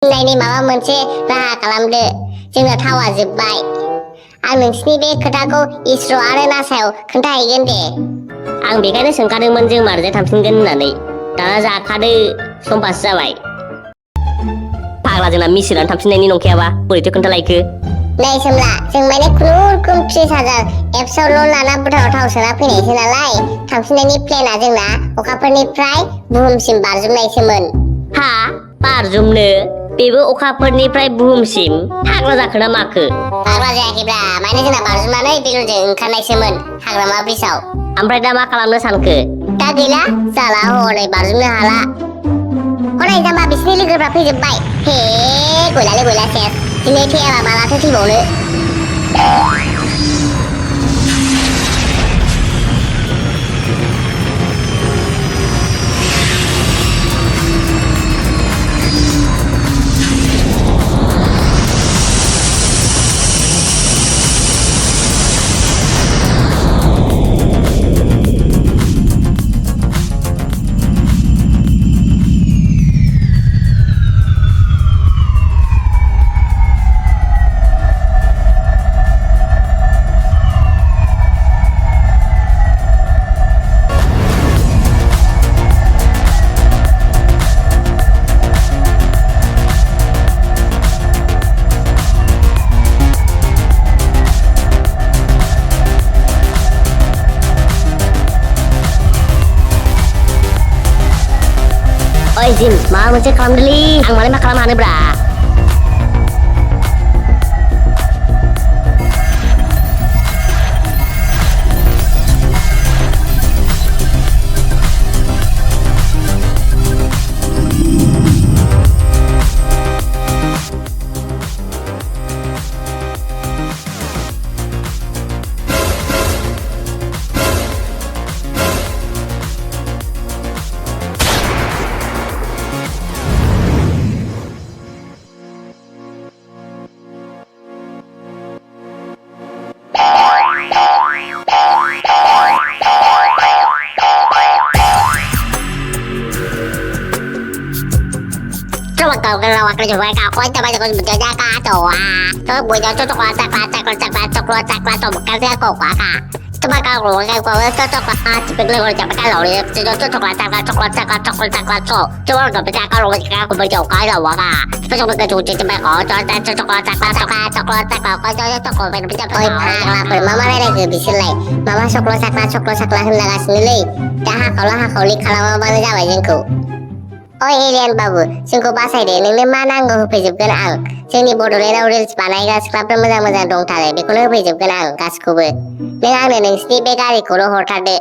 नायनि माबा मोनसे राहा खालामदो जोंना थावा जोब्बाय आं नोंसिनि बे खोथाखौ इसर' आरो नासायाव खोन्थाहैगोन दे आं बेखायनो सोंखादोंमोन जों मारैजा थांफिनगोन होननानै दाना जाखादो समपासो जाबाय फाग्ला जोंना मिसिनानो थांफिननायनि नंखायाबा बोरैथो खोन्थालायखो नै सोमला जों माने खुनुरुखुम 30,000 एप्सआव लन लाना भुटानाव थाव सोना फैनायसो नालाय थांफिननायनि प्लेना जोंना अखाफोरनिफ्राय बुहुमसिम बारजुमनायसोमोन हा बारजुमनो बेबो अखाफोरनिफ्राय बुहुमसिम फाग्ला जाखो ना माखो फाग्ला जायाखैब्रा माने जोंना बारजुमनानै बेलुनजों ओंखारनायसोमोन हाग्रामा ब्रिजआव ओमफ्राय दा मा खालामनो सानखो दा गैला जाला हनै बारजुमनो हाला हनै जाम्बा बिसिनि लोगोफ्रा फैजोब्बाय हे गयलालै गयला सेस दिनै थैयाबा मालाथो थैबावनो ओइ जिम माबा मोनसे खालामदोलै आं मालाय मा खालामनो हानोब्रा Coba kau kalau wakil coba kau coba coba menjaga kau coba buat jauh cocok bukan saya kau coba kau cocok cepet lagi coba kalau dia cocok coba nggak bisa kalau aku berjauh kau coba ke cuci coba kau cocok mama lagi bisa lagi mama coklat hendak sendiri dah kalau lihat kalau mama jawa jengku ओइ alien बाबु जोंखौ बासायदे नोंनो मा नांगौ होफैजोबगोन आं जोंनि बड'लेण्डआव reels बानायग्रा सिख्लाफोर मोजां दंथारो बेखौनो होफैजोबगोन आं गासिखौबो नों आंनो नोंसिनि बे गारिखौल' हरथारदो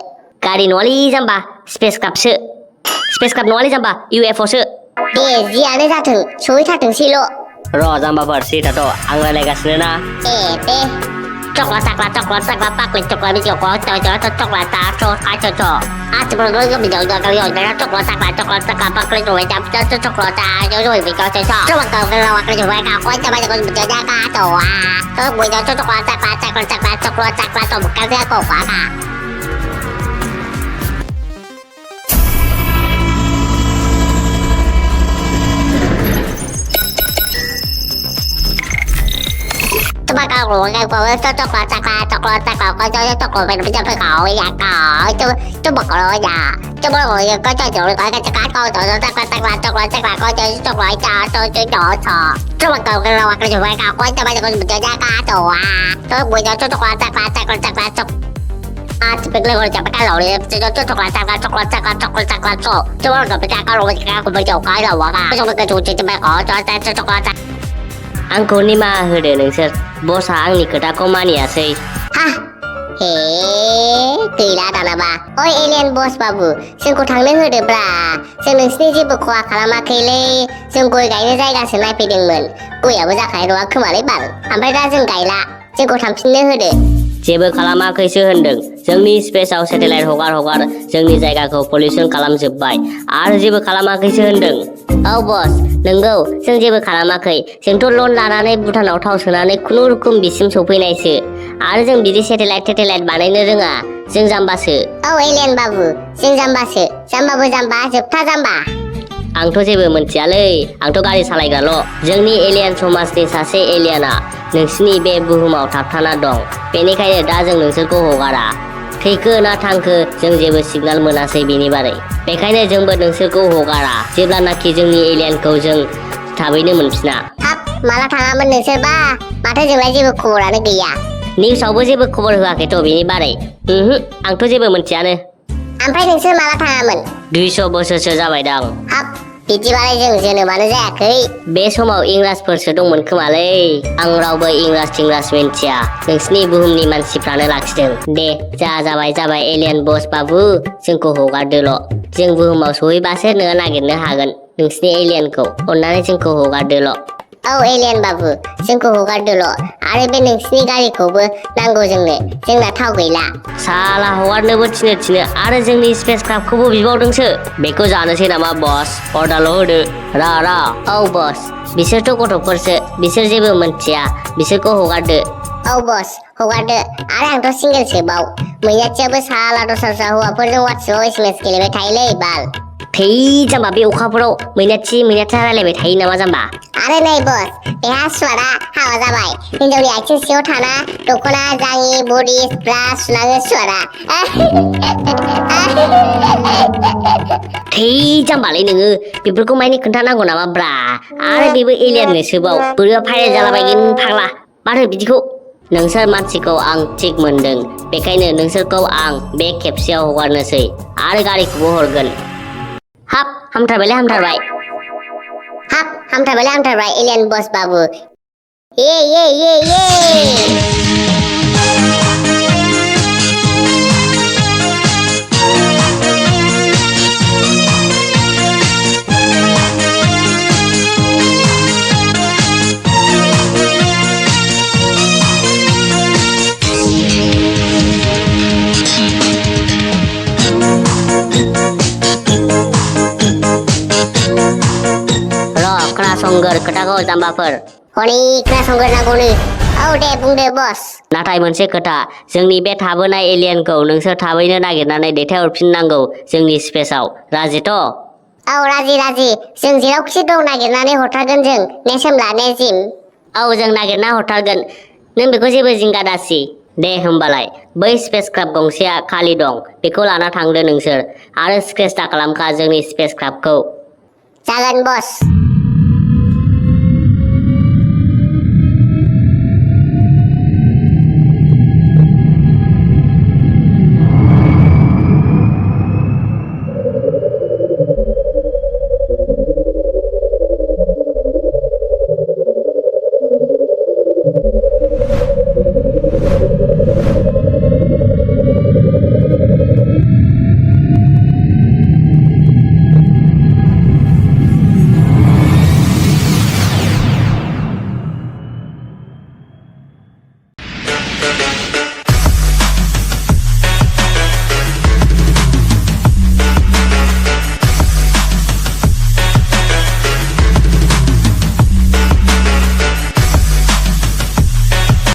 गारि नङालै जाम्बा स्पेस क्राफ्ट नङालै जाम्बा UFOसो दे जियानो जाथों सहैथारथोंसैल' र' जाम्बाफोर सिथाथ' आं रायलायगासिनो ना दे coklat paklik coklat biji coklat coba kau आंखौ निमाहा होदो नोंसोर बसआ आंनि खोथाखौ मानियासै Hah? गैला दानाबा ओइ एलियन बस बाबु जोंखौ थांनो होदोब्रा जों नोंसिनि जेबो खहा खालामाखैलै जों गय गायनो जायगासो नायफैदोंमोन गयाबो जाखानाय नङा खोमालै बाल ओमफ्राय दा जों गायला जोंखौ थांफिननो होदो जेबो खालामाखैसो होनदों जोंनि स्पेसआव सेटेलाइट हगार जोंनि जायगाखौ पलिउसन खालामजोब्बाय आरो जेबो खालामाखैसो होनदों औ बस नंगौ जों जेबो खालामाखै जोंथ' लन लानानै भुटानाव थाव सोनानै खुनुरुखुम बिसिम सफैनायसो आरो जों बिदि सेटेलाइट बानायनो रोङा जों जाम्बासो औ एलियन बाबु जों जाम्बासो जाम्बाबो जाम्बा जोबथा जाम्बा आंथ' जेबो मोनथियालै आंथ' गारि सालायग्राल' जोंनि एलियन समाजनि सासे एलियना नोंसिनि बे बुहुमाव थाबथाना दं बेनिखायनो दा जों नोंसोरखौ हगारा थैखो ना थांखो जों जेबो सिगनाल मोनासै बेनि बारै बेखायनो जोंबो नोंसोरखौ हगारा जेब्लानाखि जोंनि एलियनखौ जों थाबैनो मोनफिना हाब माला थाङामोन नोंसोरबा माथो जोंलाय जेबो खबरानो गैया निउसावबो जेबो खबर होआखैथ' बेनि बारै आंथ' जेबो मोनथियानो ओमफ्राय नोंसोर माला थाङामोन 200 बोसोरसो जाबायदां हाब बिदिबालाय जों जोनोमानो जायाखै बे समाव इंराजफोरसो दंमोन खोमालै आं रावबो इंराज थिंराज मिन्थिया नोंसिनि बुहुमनि मानसिफ्रानो लाखिदों दे जाबाय एलियन बस बाबु जोंखौ हगारदोल' जों बुहुमाव सहैबासो नोङो नागिरनो हागोन नोंसिनि एलियनखौ अन्नानै जोंखौ हगारदोल' औ एलियन बाबु जोंखौ हगारदोल' आरो बे नोंसिनि गारिखौबो नांगौ जोंना थाव गैला साला हगारनोबो थिनो आरो जोंनि स्पेस क्राफ्टखौबो बिबावदोंसो बेखौ जानोसै नामा बस अर्डारल' होदो रा औ बस बिसोरथ' गथ'फोरसो बिसोर जेबो मोनथिया बिसोरखौ हगारदो औ बस हगारदो आरो आंथ' सिंगेलसोबाव मैयाथियाबो साला दस्रा हौवाफोरजों वाट्सएपआव एसएमएस गेलेबाय थायोलै बाल थै जाम्बा बे अखाफोराव मैनाथि रायलायबाय थायो नामा जाम्बा आरो नै बस बेहा सुवादा हाबा जाबाय हिनजावनि आथिं सिङाव थाना दख'ना जाङि बडि ब्रा सुनाङो सुवादा थै जाम्बालै नोङो बेफोरखौ मानि खोन्थानांगौ नामा ब्रा आरो बेबो एलियाननोसोबाव बोरैबा भाइरेल जालाबायगोन फाग्ला माथो बिदिखौ नोंसोर मानसिखौ आं थिग मोनदों बेखायनो नोंसोरखौ आं बे खेबसेयाव हगारनोसै आरो गारिखौबो हरगोन हाब हामथारबाय हामथारबाय एलियन बस बाबु ये खोनासंगोर खोथाखौ जाम्बाफोर हनै खोनासंगोरनांगौनो औ दे बुंदो बस नाथाय मोनसे खोथा जोंनि बे थाबोनाय एलियनखौ नोंसोर थाबैनो नागिरनानै दैथायहरफिननांगौ जोंनि स्पेसाव राजिथ' औ राजि जों जेरावखि दं नागिरनानै हरथारगोन जों नेसोमला नेजिम औ जों नागिरना हरथारगोन नों बेखौ जेबो जिंगा दासि दे होमबालाय बै स्पेस क्राफ्ट गंसेया खालि दं बेखौ लाना थांदो नोंसोर आरो स्क्रेच दा खालामखा जोंनि स्पेस क्राफ्टखौ जागोन बस